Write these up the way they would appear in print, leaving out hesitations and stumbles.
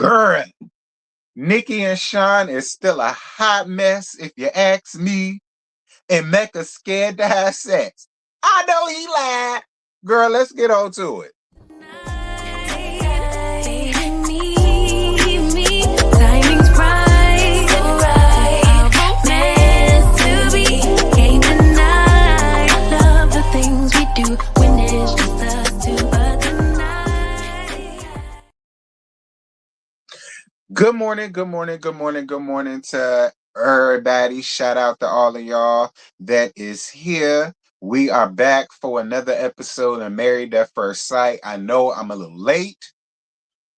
Girl, Nikki and Sean is still a hot mess, if you ask me. And Mecca scared to have sex. I know he lied. Girl, let's get on to it. Good morning, good morning, good morning, good morning to everybody. Shout out to all of y'all that is here. We are back for another episode of Married at First Sight. I know I'm a little late,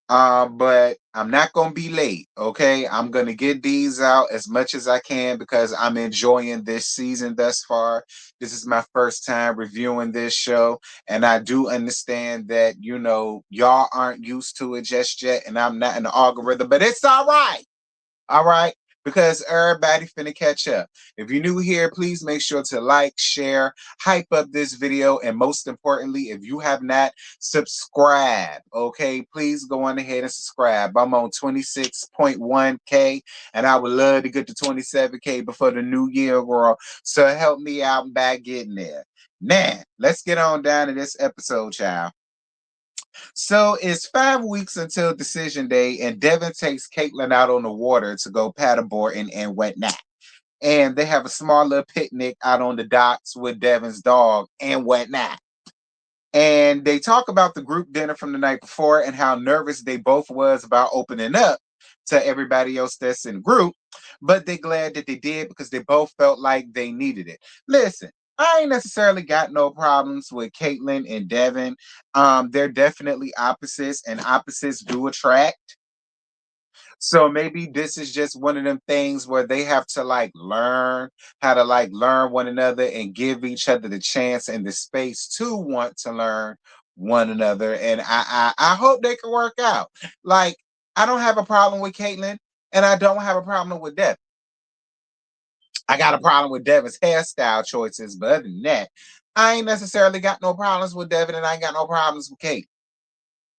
but I'm not gonna be late. Okay, I'm gonna get these out as much as I can because I'm enjoying this season thus far. This is my first time reviewing this show, and I do understand that y'all aren't used to it just yet, and I'm not in the algorithm, but it's all right. All right. Because everybody finna catch up. If you're new here, please make sure to like, share, hype up this video, and most importantly, if you have not subscribed, okay, please go on ahead and subscribe. I'm on 26.1K, and I would love to get to 27K before the new year, girl. So help me out by getting there. Now, let's get on down to this episode, child. So it's 5 weeks until decision day, and Devon takes Caitlyn out on the water to go paddleboarding and whatnot. And they have a small little picnic out on the docks with Devon's dog and whatnot. And they talk about the group dinner from the night before and how nervous they both was about opening up to everybody else that's in the group. But they're glad that they did because they both felt like they needed it. Listen, I ain't necessarily got no problems with Caitlyn and Devon. They're definitely opposites, and opposites do attract. So maybe this is just one of them things where they have to learn how to learn one another and give each other the chance and the space to want to learn one another. And I hope they can work out. Like, I don't have a problem with Caitlyn, and I don't have a problem with Devon. I got a problem with Devon's hairstyle choices, but other than that, I ain't necessarily got no problems with Devon, and I ain't got no problems with Caitlyn.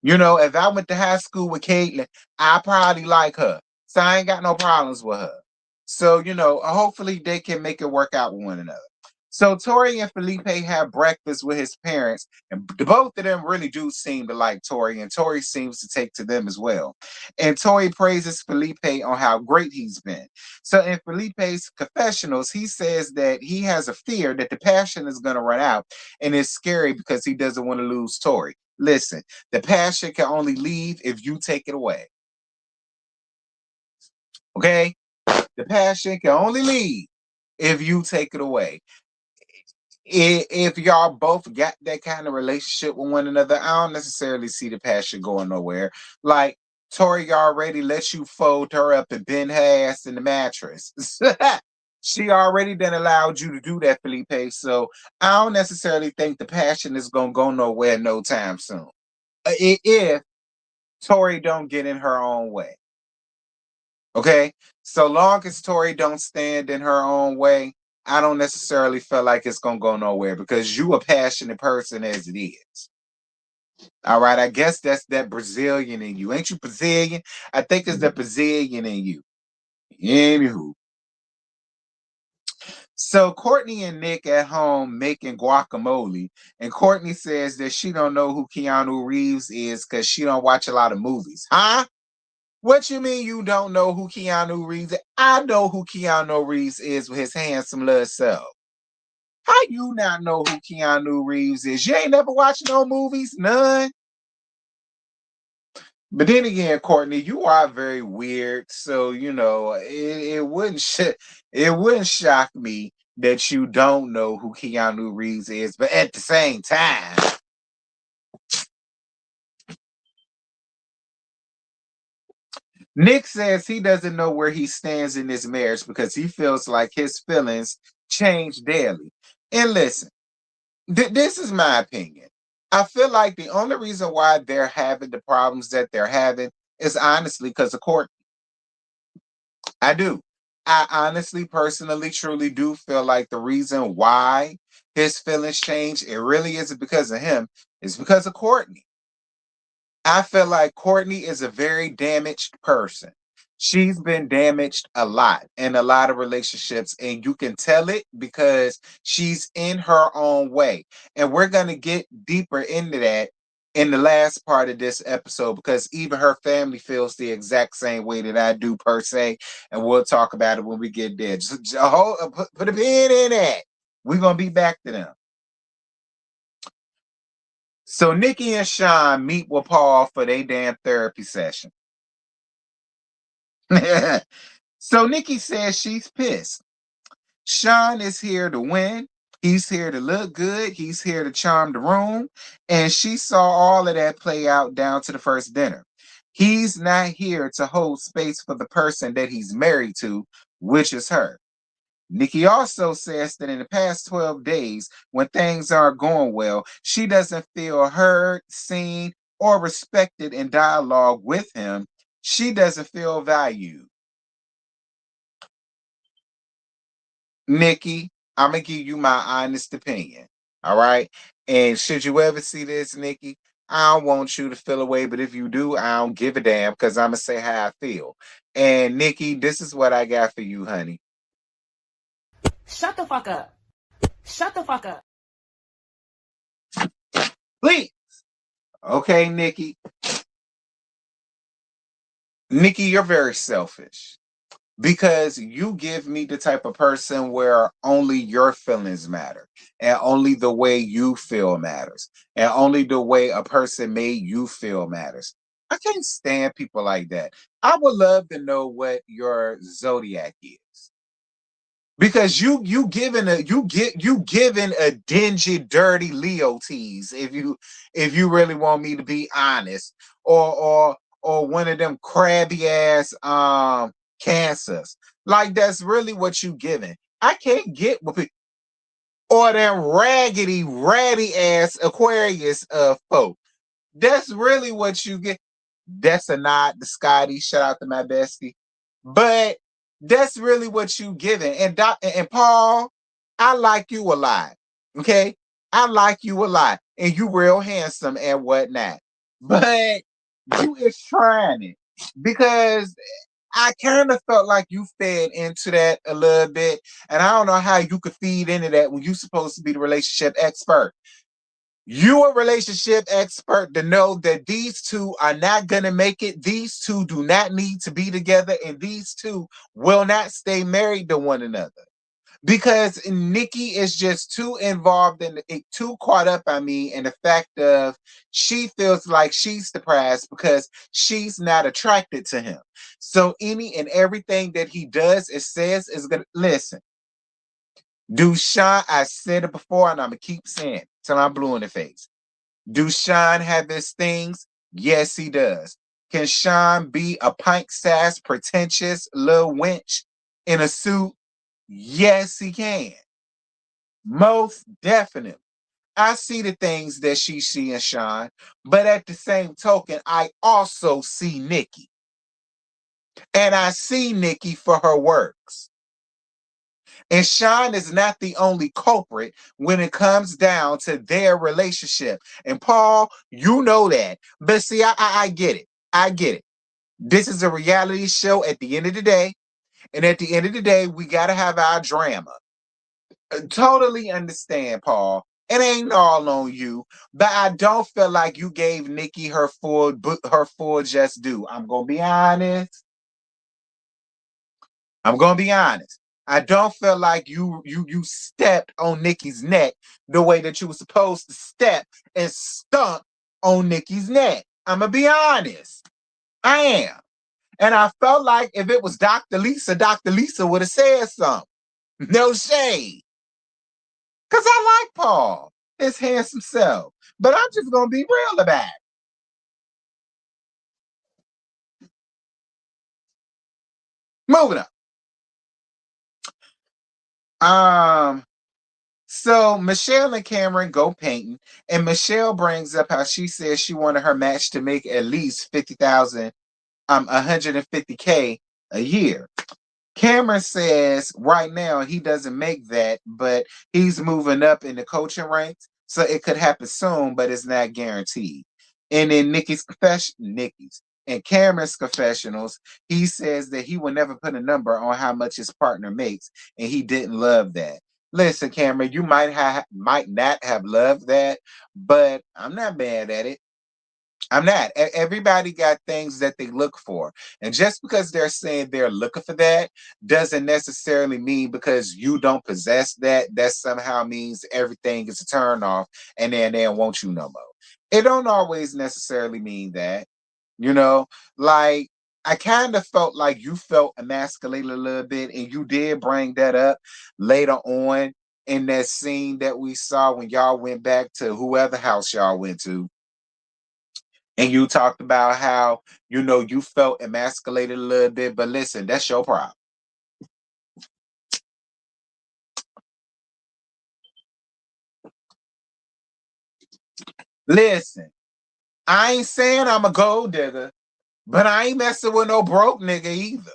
If I went to high school with Caitlyn, I probably like her. So I ain't got no problems with her. So, hopefully they can make it work out with one another. So Tori and Felipe have breakfast with his parents, and both of them really do seem to like Tori, and Tori seems to take to them as well. And Tori praises Felipe on how great he's been. So in Felipe's confessionals, he says that he has a fear that the passion is going to run out, and it's scary because he doesn't want to lose Tori. Listen, the passion can only leave if you take it away. Okay? The passion can only leave if you take it away. If y'all both got that kind of relationship with one another, I don't necessarily see the passion going nowhere. Like, Tori already let you fold her up and bend her ass in the mattress. She already then allowed you to do that, Felipe. So I don't necessarily think the passion is going to go nowhere no time soon. If Tori don't get in her own way. Okay? So long as Tori don't stand in her own way, I don't necessarily feel like it's going to go nowhere because you a passionate person as it is. All right, I guess that's that Brazilian in you. Ain't you Brazilian? I think it's the Brazilian in you. Anywho. So Courtney and Nick at home making guacamole, and Courtney says that she don't know who Keanu Reeves is because she don't watch a lot of movies. Huh? What you mean you don't know who Keanu Reeves is? I know who Keanu Reeves is with his handsome little self. How you not know who Keanu Reeves is? You ain't never watched no movies? None? But then again, Courtney, you are very weird. So, it wouldn't shock me that you don't know who Keanu Reeves is. But at the same time, Nick says he doesn't know where he stands in this marriage because he feels like his feelings change daily. And listen, this is my opinion. I feel like the only reason why they're having the problems that they're having is honestly because of Courtney. I do. I honestly, personally, truly do feel like the reason why his feelings change, it really isn't because of him. It's because of Courtney. I feel like Courtney is a very damaged person. She's been damaged a lot in a lot of relationships, and you can tell it because she's in her own way. And we're going to get deeper into that in the last part of this episode because even her family feels the exact same way that I do, per se. And we'll talk about it when we get there. Just put a pin in it. We're going to be back to them. So Nikki and Sean meet with Paul for their damn therapy session. So Nikki says she's pissed. Sean is here to win. He's here to look good. He's here to charm the room. And she saw all of that play out down to the first dinner. He's not here to hold space for the person that he's married to, which is her. Nikki also says that in the past 12 days, when things aren't going well, she doesn't feel heard, seen, or respected in dialogue with him. She doesn't feel valued. Nikki, I'm going to give you my honest opinion. All right. And should you ever see this, Nikki, I don't want you to feel away, but if you do, I don't give a damn because I'm going to say how I feel. And Nikki, this is what I got for you, honey. Shut the fuck up. Shut the fuck up. Please. Okay, Nikki. Nikki, you're very selfish because you give me the type of person where only your feelings matter and only the way you feel matters and only the way a person made you feel matters. I can't stand people like that. I would love to know what your zodiac is. Because you giving a dingy, dirty Leo tease if you really want me to be honest, or one of them crabby ass cancers. Like that's really what you giving. I can't get with it. Or them raggedy, ratty ass Aquarius folk. That's really what you get. That's a nod to Scotty. Shout out to my bestie. But that's really what you giving. And Paul, I like you a lot. Okay? I like you a lot. And you real handsome and whatnot. But you is trying it. Because I kind of felt like you fed into that a little bit. And I don't know how you could feed into that when you're supposed to be the relationship expert. You a relationship expert to know that these two are not going to make it. These two do not need to be together. And these two will not stay married to one another. Because Nikki is just too involved in too caught up, in the fact of she feels like she's the prize because she's not attracted to him. So any and everything that he does and says is going to listen. Do Sean, I said it before and I'm going to keep saying it till I'm blue in the face. Do Sean have his things? Yes, he does. Can Sean be a pint-sized, pretentious little wench in a suit? Yes, he can. Most definitely. I see the things that she see in Sean, but at the same token, I also see Nikki. And I see Nikki for her works. And Sean is not the only culprit when it comes down to their relationship. And Paul, you know that. But see, I get it. I get it. This is a reality show at the end of the day. And at the end of the day, we got to have our drama. Totally understand, Paul. It ain't all on you, but I don't feel like you gave Nikki her full just due. I'm gonna be honest. I don't feel like you stepped on Nikki's neck the way that you were supposed to step and stomp on Nikki's neck. I'm gonna be honest. I am. And I felt like if it was Dr. Lisa would have said something. No shade. Because I like Paul, his handsome self. But I'm just going to be real about it. Moving on. So Michelle and Cameron go painting, and Michelle brings up how she says she wanted her match to make at least 50,000, 150K a year. Cameron says right now he doesn't make that, but he's moving up in the coaching ranks, so it could happen soon, but it's not guaranteed. And in Nikki's and Cameron's confessionals, he says that he would never put a number on how much his partner makes, and he didn't love that. Listen, Cameron, you might not have loved that, but I'm not mad at it. I'm not. Everybody got things that they look for. And just because they're saying they're looking for that doesn't necessarily mean because you don't possess that, that somehow means everything is a turn off and then they don't want you no more. It don't always necessarily mean that, you know, like I kind of felt like you felt emasculated a little bit, and you did bring that up later on in that scene that we saw when y'all went back to whoever house y'all went to, and you talked about how you felt emasculated a little bit, but listen, that's your problem. Listen, I ain't saying I'm a gold digger, but I ain't messing with no broke nigga either.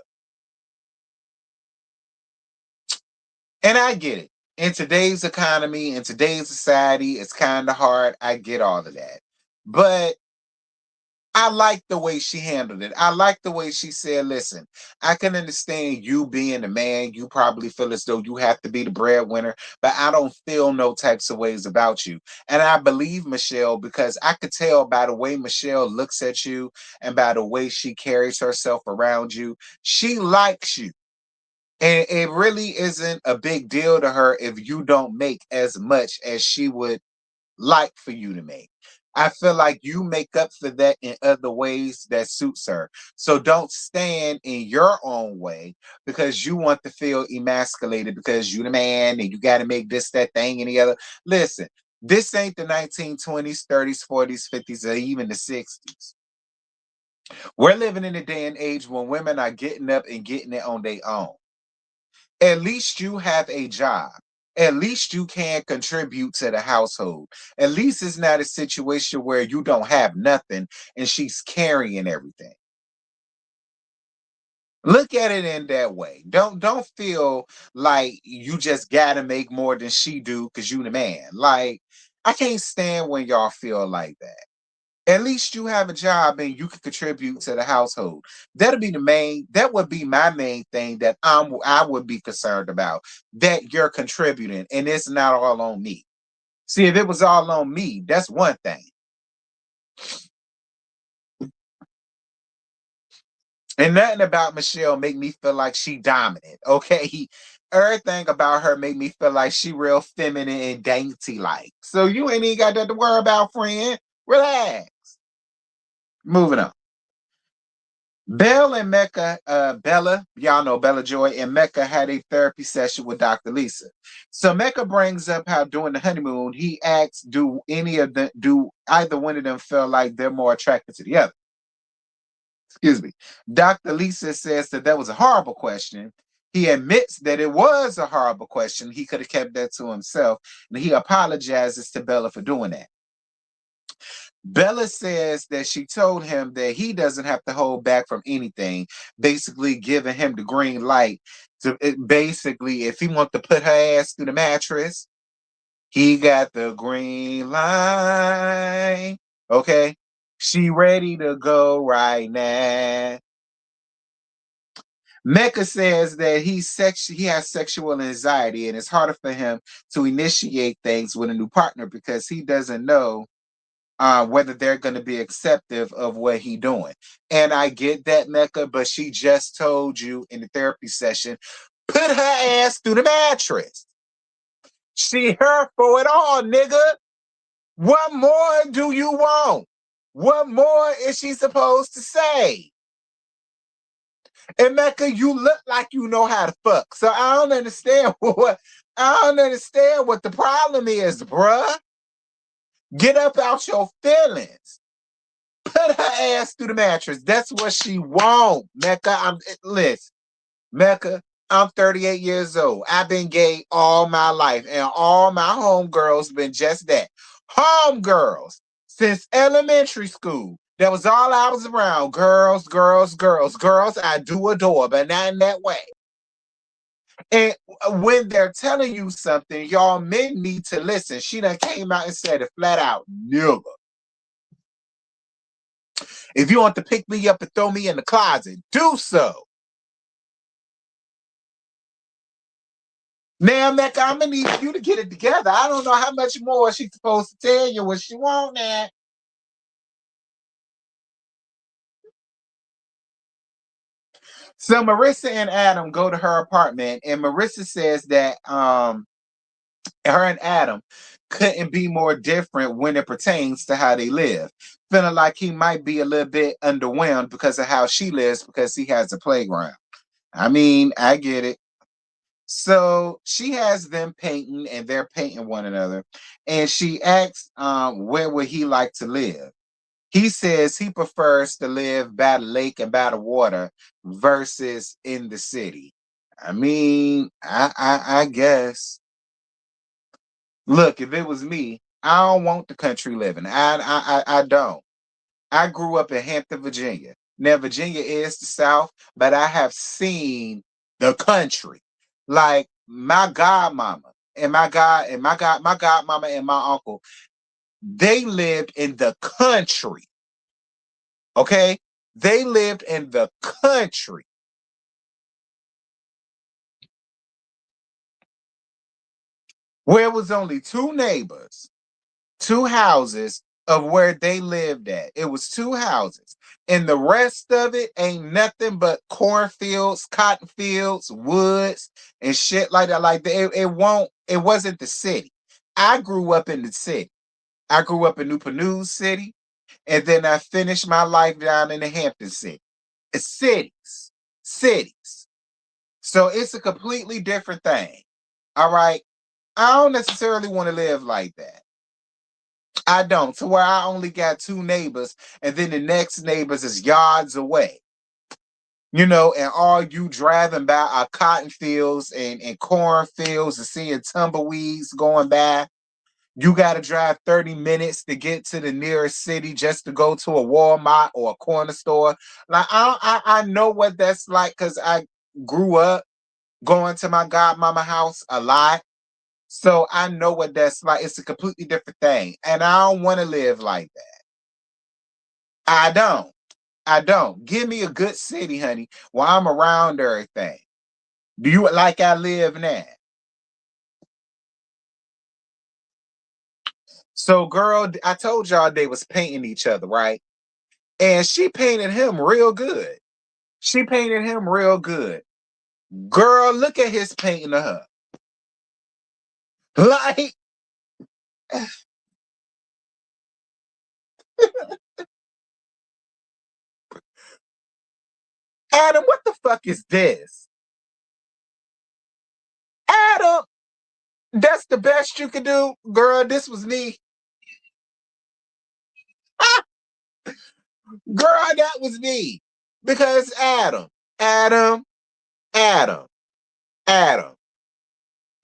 And I get it. In today's economy, in today's society, it's kind of hard. I get all of that. But I like the way she handled it. I like the way she said, listen, I can understand you being a man. You probably feel as though you have to be the breadwinner, but I don't feel no types of ways about you. And I believe Michelle because I could tell by the way Michelle looks at you and by the way she carries herself around you, she likes you. And it really isn't a big deal to her if you don't make as much as she would like for you to make. I feel like you make up for that in other ways that suits her. So don't stand in your own way because you want to feel emasculated because you the man and you got to make this, that thing, and the other. Listen, this ain't the 1920s, 30s, 40s, 50s, or even the 60s. We're living in a day and age when women are getting up and getting it on their own. At least you have a job. At least you can contribute to the household. At least it's not a situation where you don't have nothing and she's carrying everything. Look at it in that way. Don't feel like you just gotta make more than she do because you the man. Like, I can't stand when y'all feel like that. At least you have a job and you can contribute to the household. That would be my main thing that I would be concerned about, that you're contributing and it's not all on me. See, if it was all on me, that's one thing. And nothing about Michelle make me feel like she dominant. Okay. Everything about her make me feel like she real feminine and dainty like. So you ain't even got that to worry about, friend. Relax. Moving on. Bella, y'all know Bella Joy, and Mecca had a therapy session with Dr. Lisa. So Mecca brings up how during the honeymoon, he asks, do either one of them feel like they're more attracted to the other? Excuse me. Dr. Lisa says that was a horrible question. He admits that it was a horrible question. He could have kept that to himself, and he apologizes to Bella for doing that. Bella says that she told him that he doesn't have to hold back from anything, basically giving him the green light to basically, if he wants to put her ass through the mattress, he got the green light. Okay. She ready to go right now. Mecca says that he has sexual anxiety and it's harder for him to initiate things with a new partner because he doesn't know whether they're going to be acceptive of what he doing. And I get that, Mecca, but she just told you in the therapy session, put her ass through the mattress. She her for it all, nigga. What more do you want? What more is she supposed to say? And Mecca, you look like you know how to fuck. So I don't understand what the problem is, bruh. Get up out your feelings. Put her ass through the mattress. That's what she want, Mecca. Listen, Mecca. I'm 38 years old. I've been gay all my life, and all my homegirls been just that. Homegirls since elementary school. That was all I was around. Girls, girls, girls, girls. I do adore, but not in that way. And when they're telling you something, y'all men need to listen. She done came out and said it flat out, nigga. If you want to pick me up and throw me in the closet, do so. Now, Mecca, I'm gonna need you to get it together. I don't know how much more she's supposed to tell you what she want now. So Marissa and Adam go to her apartment, and Marissa says that her and Adam couldn't be more different when it pertains to how they live. Feeling like he might be a little bit underwhelmed because of how she lives because he has a playground. I mean, I get it. So she has them painting and they're painting one another. And she asks where would he like to live? He says he prefers to live by the lake and by the water versus in the city. I mean, I guess. Look, if it was me, I don't want the country living. I don't. I grew up in Hampton, Virginia. Now, Virginia is the South, but I have seen the country. Like my godmama and my godmama and my uncle, they lived in the country. Okay? They lived in the country where it was only two neighbors, two houses of where they lived at. It was two houses. And the rest of it ain't nothing but cornfields, cotton fields, woods, and shit like that. Like it wasn't the city. I grew up in the city. I grew up in Newport News City, and then I finished my life down in the Hampton City. It's cities. Cities. So it's a completely different thing. All right. I don't necessarily want to live like that. I don't. To where I only got two neighbors, and then the next neighbors is yards away. And all you driving by are cotton fields and cornfields and seeing tumbleweeds going by. You got to drive 30 minutes to get to the nearest city just to go to a Walmart or a corner store. Like, I know what that's like because I grew up going to my godmama house a lot. So I know what that's like. It's a completely different thing. And I don't want to live like that. I don't. I don't. Give me a good city, honey, where I'm around everything. Do you like I live now? So, girl, I told y'all they was painting each other, right? And she painted him real good. She painted him real good. Girl, look at his painting of her. Like, Adam, what the fuck is this? Adam, that's the best you could do? Girl, this was me. Girl, that was me. Because Adam, Adam, Adam,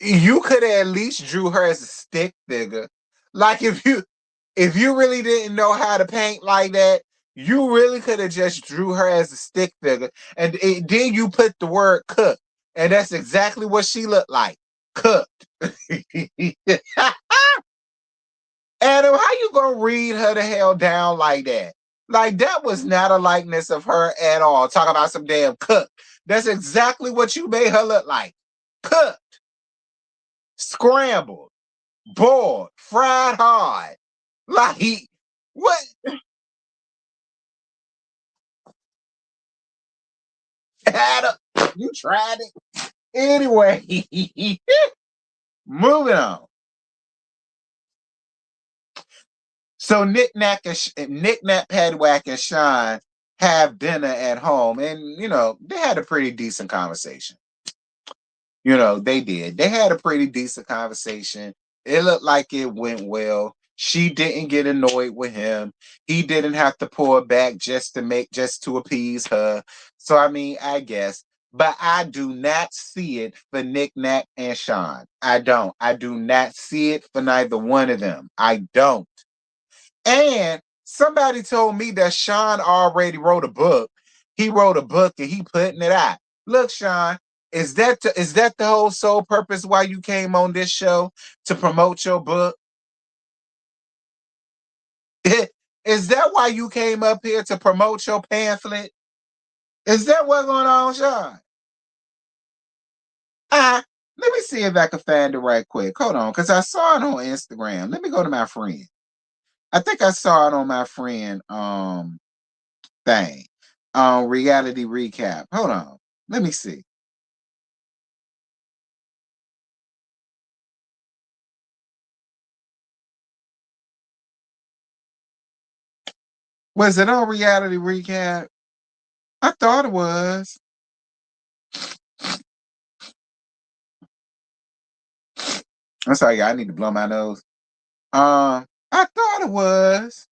you could have at least drew her as a stick figure. Like if you really didn't know how to paint like that, you really could have just drew her as a stick figure. And then you put the word cook. And that's exactly what she looked like. Cooked. Adam, how you gonna read her the hell down like that? Like that was not a likeness of her at all. Talk about some damn cook. That's exactly what you made her look like. Cooked, scrambled, boiled, fried hard. Like what? Adam, you tried it anyway. Moving on. So Nick Nack, Paddywhack, and Sean have dinner at home, and they had a pretty decent conversation. They did. They had a pretty decent conversation. It looked like it went well. She didn't get annoyed with him. He didn't have to pull back just to appease her. So I mean, I guess. But I do not see it for Nick Nack and Sean. I don't. I do not see it for neither one of them. I don't. And somebody told me that Sean already wrote a book. He wrote a book and he putting it out. Look, Sean, is that the whole sole purpose why you came on this show to promote your book? Is that why you came up here to promote your pamphlet? Is that what's going on, Sean? Let me see if I can find it right quick. Hold on, because I saw it on Instagram. Let me go to my friend. I think I saw it on my friend thing. Reality recap. Hold on. Let me see. Was it on reality recap? I thought it was. I'm sorry, y'all. I need to blow my nose. I thought it was.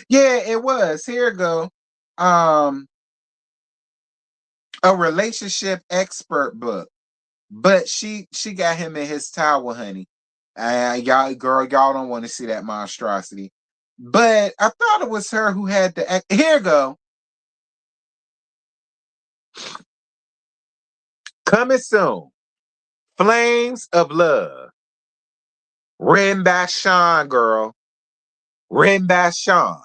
Yeah, it was. Here we go. A relationship expert book. But she got him in his tower, honey. Y'all, girl, y'all don't want to see that monstrosity. But I thought it was her who had the. Here we go. Coming soon. Flames of Love. Written by Sean, girl. Written by Sean.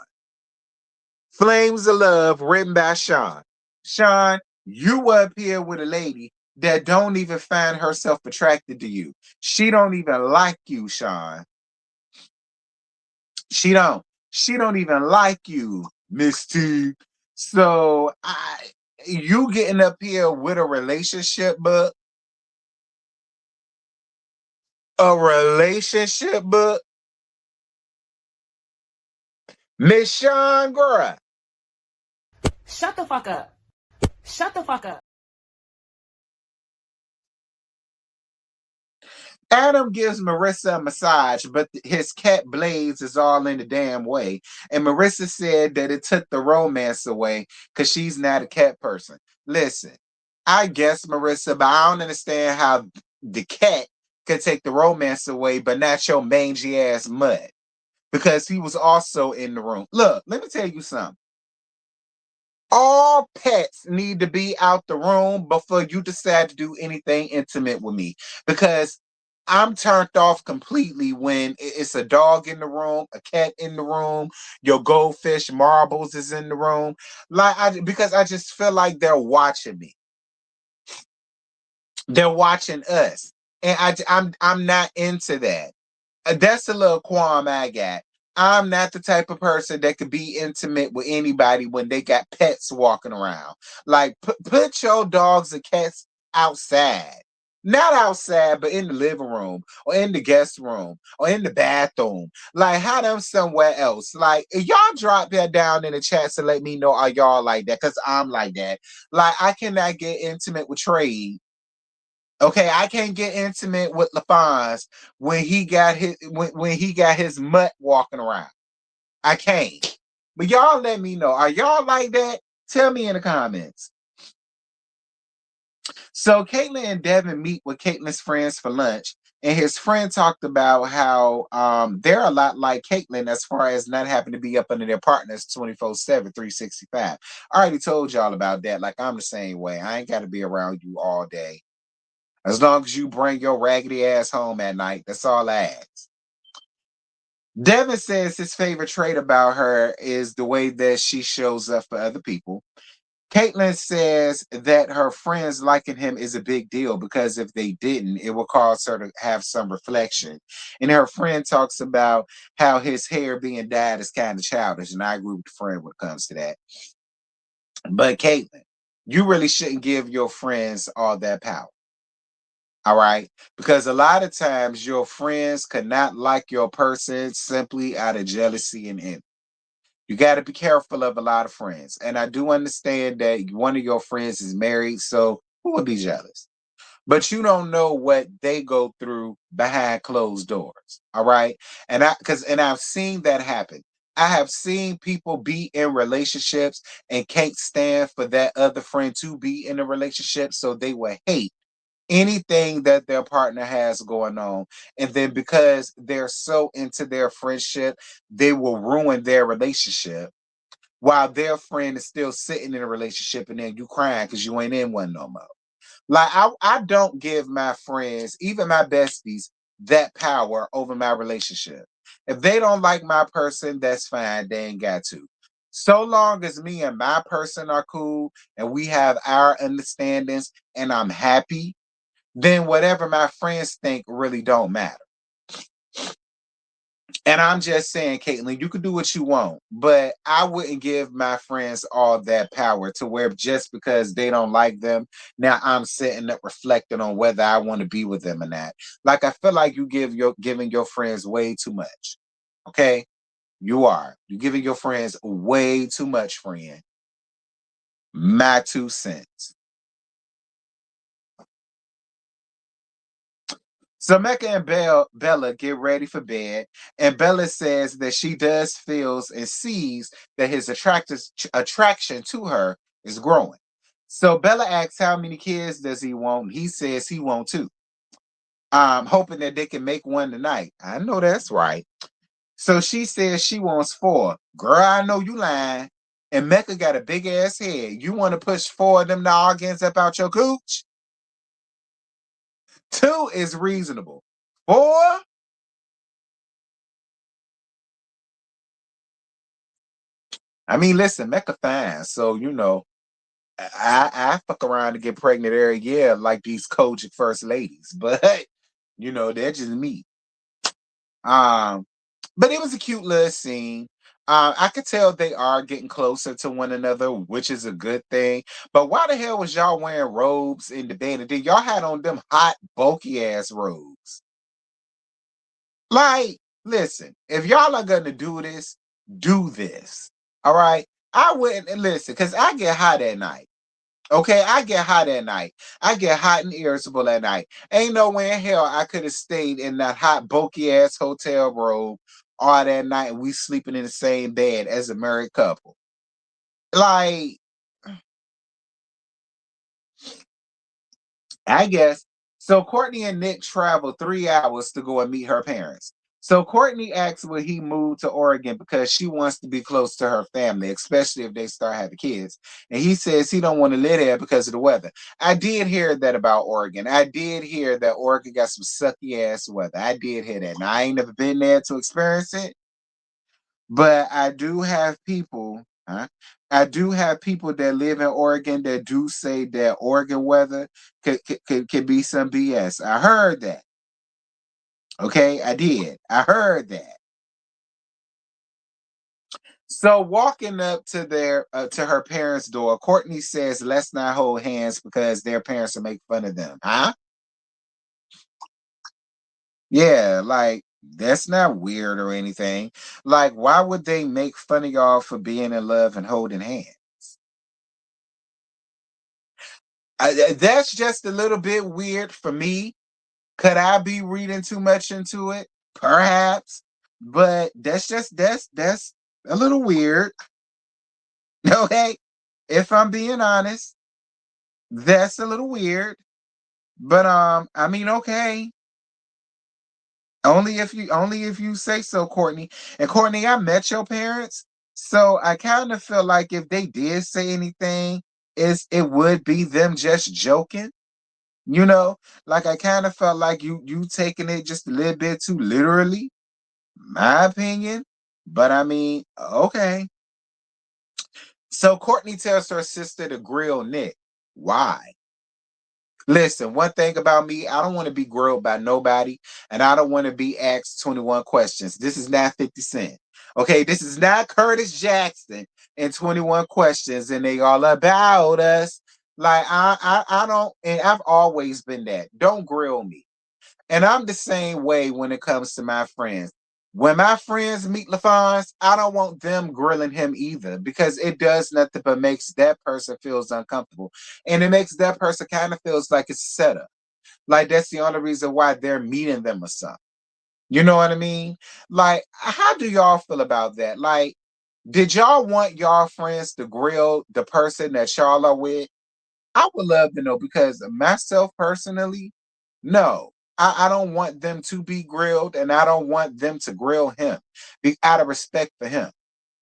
Flames of Love, written by Sean. Sean, you up here with a lady that don't even find herself attracted to you. She don't even like you, Sean. She don't. She don't even like you, Miss T. So you getting up here with a relationship book? A relationship book? Miss Sean, girl. Shut the fuck up. Shut the fuck up. Adam gives Marissa a massage, but his cat Blaze is all in the damn way. And Marissa said that it took the romance away because she's not a cat person. Listen, I guess Marissa, but I don't understand how the cat could take the romance away, but not your mangy ass mutt. Because he was also in the room. Look, let me tell you something. All pets need to be out the room before you decide to do anything intimate with me. Because I'm turned off completely when it's a dog in the room, a cat in the room, your goldfish marbles is in the room. Because I just feel like they're watching me. They're watching us. And I'm not into that. That's a little qualm I got. I'm not the type of person that could be intimate with anybody when they got pets walking around. Like, put your dogs and cats outside. Not outside, but in the living room or in the guest room or in the bathroom. Like, have them somewhere else. Like, if y'all drop that down in the chat to let me know are y'all like that, because I'm like that. Like, I cannot get intimate with Trade. Okay, I can't get intimate with LaFonz when he got his mutt walking around. I can't. But y'all let me know. Are y'all like that? Tell me in the comments. So Caitlyn and Devon meet with Caitlyn's friends for lunch, and his friend talked about how they're a lot like Caitlyn as far as not having to be up under their partners 24/7, 365. I already told y'all about that. Like, I'm the same way. I ain't got to be around you all day. As long as you bring your raggedy ass home at night, that's all I ask. Devin says his favorite trait about her is the way that she shows up for other people. Caitlyn says that her friends liking him is a big deal because if they didn't, it would cause her to have some reflection. And her friend talks about how his hair being dyed is kind of childish, and I agree with the friend when it comes to that. But Caitlyn, you really shouldn't give your friends all that power. All right. Because a lot of times your friends could not like your person simply out of jealousy and envy. You got to be careful of a lot of friends. And I do understand that one of your friends is married, so who would be jealous? But you don't know what they go through behind closed doors. All right. And I've seen that happen. I have seen people be in relationships and can't stand for that other friend to be in a relationship, so they will hate anything that their partner has going on. And then because they're so into their friendship, they will ruin their relationship while their friend is still sitting in a relationship and then you crying because you ain't in one no more. Like I don't give my friends, even my besties, that power over my relationship. If they don't like my person, that's fine. They ain't got to. So long as me and my person are cool and we have our understandings and I'm happy, then whatever my friends think really don't matter. And I'm just saying, Caitlyn, you can do what you want, but I wouldn't give my friends all that power to where just because they don't like them, now I'm sitting up reflecting on whether I want to be with them or not. Like I feel like giving your friends way too much. Okay? You are. You're giving your friends way too much, friend. My 2 cents. So Mecca and Bella get ready for bed, and Bella says that she does feels and sees that his attraction to her is growing. So Bella asks how many kids does he want. He says he wants 2. Hoping that they can make one tonight. I know that's right. So she says she wants 4. Girl, I know you lying. And Mecca got a big ass head. You want to push 4 of them noggins up out your cooch? 2 is reasonable. 4? I mean, listen, Mecca fine. So, I fuck around to get pregnant every year like these Kojic first ladies. But, they're just me. Um, but it was a cute little scene. I could tell they are getting closer to one another, which is a good thing. But why the hell was y'all wearing robes in the bed? And then y'all had on them hot, bulky ass robes. Like, listen, if y'all are gonna do this, do this. All right. I wouldn't listen, because I get hot at night. Okay, I get hot at night. I get hot and irritable at night. Ain't no way in hell I could have stayed in that hot, bulky ass hotel robe all that night and we sleeping in the same bed as a married couple. Like, I guess. So Courtney and Nick traveled 3 hours to go and meet her parents. So Courtney asks will he move to Oregon because she wants to be close to her family, especially if they start having kids. And he says he don't want to live there because of the weather. I did hear that about Oregon. I did hear that Oregon got some sucky ass weather. I did hear that. Now I ain't never been there to experience it, but I do have people, huh? I do have people that live in Oregon that do say that Oregon weather could be some BS. I heard that. Okay, I did. I heard that. So walking up to to her parents' door, Courtney says, "Let's not hold hands because their parents will make fun of them." Huh? Yeah, like that's not weird or anything. Like, why would they make fun of y'all for being in love and holding hands? That's just a little bit weird for me. Could I be reading too much into it? Perhaps, but that's a little weird. Okay, if I'm being honest, that's a little weird. But I mean, okay. Only if you say so, Courtney. And Courtney, I met your parents, so I kind of feel like if they did say anything, it would be them just joking. You know, like I kind of felt like you taking it just a little bit too literally, my opinion. But I mean, okay. So Courtney tells her sister to grill Nick. Why? Listen, one thing about me, I don't want to be grilled by nobody, and I don't want to be asked 21 questions. This is not 50 Cent. Okay, this is not Curtis Jackson and 21 questions, and they all about us. Like I don't, and I've always been that. Don't grill me. And I'm the same way when it comes to my friends. When my friends meet LaFons, I don't want them grilling him either because it does nothing but makes that person feels uncomfortable. And it makes that person kind of feels like it's a setup. Like that's the only reason why they're meeting them or something. You know what I mean? Like, how do y'all feel about that? Like, did y'all want y'all friends to grill the person that y'all are with? I would love to know because myself personally, no, I don't want them to be grilled and I don't want them to grill him out of respect for him.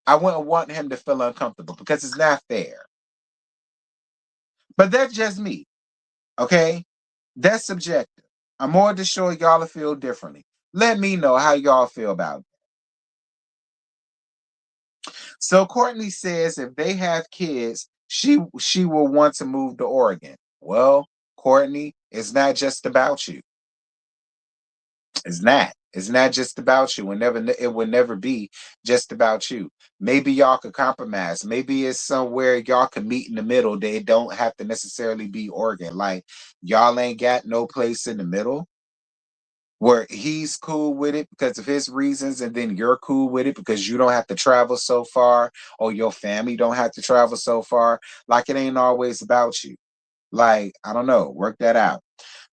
I wouldn't want him to feel uncomfortable because it's not fair. But that's just me. Okay. That's subjective. I'm more than sure y'all will feel differently. Let me know how y'all feel about it. So Courtney says if they have kids, she will want to move to Oregon. Well, Courtney, it's not just about you. It's not. It's not just about you. It will never be just about you. Maybe y'all could compromise. Maybe it's somewhere y'all can meet in the middle. They don't have to necessarily be Oregon. Like y'all ain't got no place in the middle where he's cool with it because of his reasons, and then you're cool with it because you don't have to travel so far, or your family don't have to travel so far. Like it ain't always about you. Like, I don't know, work that out.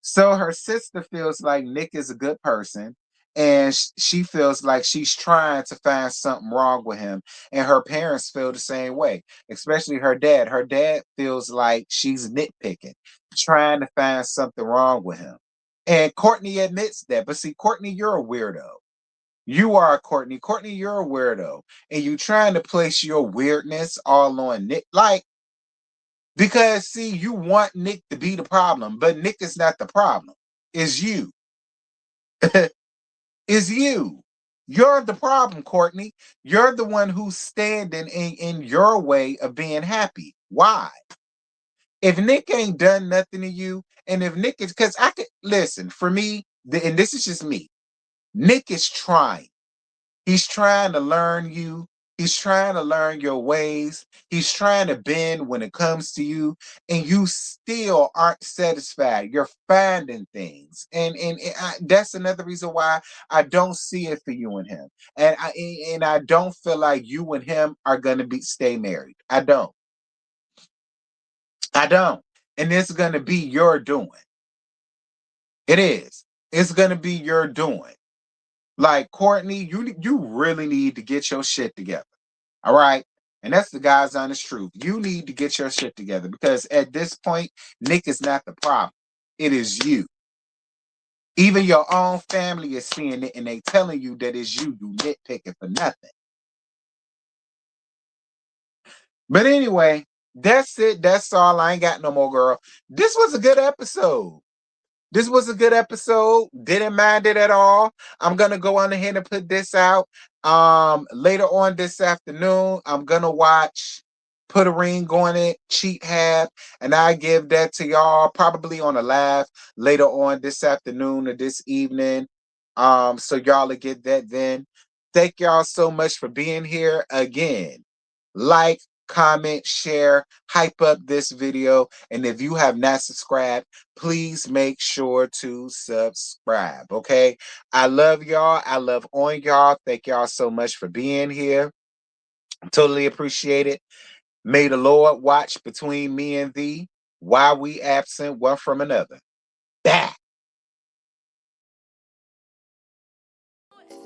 So her sister feels like Nick is a good person, and she feels like she's trying to find something wrong with him. And her parents feel the same way, especially her dad. Her dad feels like she's nitpicking, trying to find something wrong with him. And Courtney admits that. But see, Courtney, you're a weirdo. You are Courtney. Courtney, you're a weirdo. And you trying to place your weirdness all on Nick. Like, because see, you want Nick to be the problem, but Nick is not the problem. It's you. It's you. You're the problem, Courtney. You're the one who's standing in your way of being happy. Why? If Nick ain't done nothing to you, and if Nick is, because I could listen, for me, and this is just me, Nick is trying. He's trying to learn you. He's trying to learn your ways. He's trying to bend when it comes to you, and you still aren't satisfied. You're finding things, and that's another reason why I don't see it for you and him. And I don't feel like you and him are gonna stay married. I don't. I don't. And it's gonna be your doing. It is. It's gonna be your doing. Like Courtney, you really need to get your shit together. All right. And that's the God's honest truth. You need to get your shit together because at this point, Nick is not the problem. It is you. Even your own family is seeing it and they telling you that it's you. You nitpicking for nothing. But anyway, that's it. That's all. I ain't got no more, girl. This was a good episode. This was a good episode. Didn't mind it at all. I'm gonna go on ahead and put this out. Later on this afternoon, I'm gonna watch Put a Ring on It, Cheat Hab, and I give that to y'all probably on a live later on this afternoon or this evening. So y'all will get that then. Thank y'all so much for being here again. Like, comment, share, hype up this video, and if you have not subscribed, please make sure to subscribe. Okay, I love y'all. I love on y'all. Thank y'all so much for being here. Totally appreciate it. May the Lord watch between me and thee while we absent one from another. Back.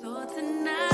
So tonight